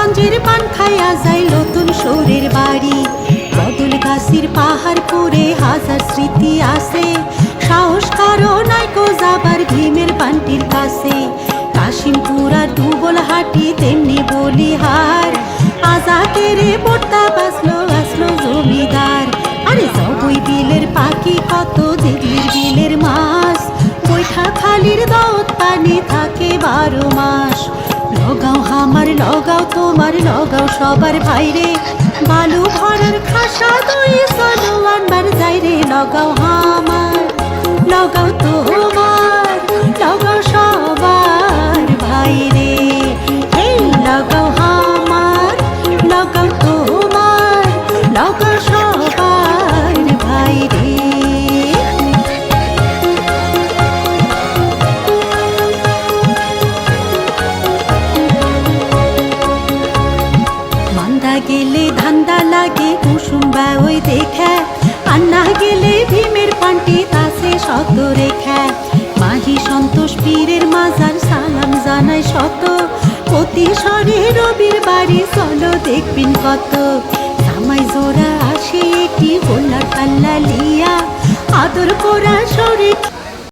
গঞ্জের পান খাইয়া যাই নতুন শোরের বাড়ি। বদল গাছির পাহাড় করে হাজার স্মৃতি আছে, সাহস কারো নাইকো যাবার ভীমের পান্টির কাছে। কাশিমপুরা ডুবল হাটি তেমনি বলিহার, আজাদের পড়তা বাসলো আসলো জমিদার। আরে জবই বিলের পাখি কত দিদির বিলের মাছ, বৈঠা খালির দাওত পানি থাকে 12 মাস। লগাও হামার লগাও তোমার লগাও সবার ভাইরে, বালু ভরার খাসা দুই চলো আনবার যাইরে। লগাও হামার লগাও তোমার লগাও সবার ভাইরে, এই লগাও হামার লগাও তোমার লগাও সবার ভাইরে। মান্দা গেলে ধান্দা লাগে কুসুম্বা ওই দেখা, আন্না গেলে ভীমের পান্টি তাসে শত রেখা। মাহি সন্তোষ পীরের মাজার সালাম জানাই শত, প্রতি সরে রবির বাড়ি চলো দেখবেন কত। জামাই জোড়া আসে এটি গোল্লার পাল্লা লিয়া, আদর করা শরীর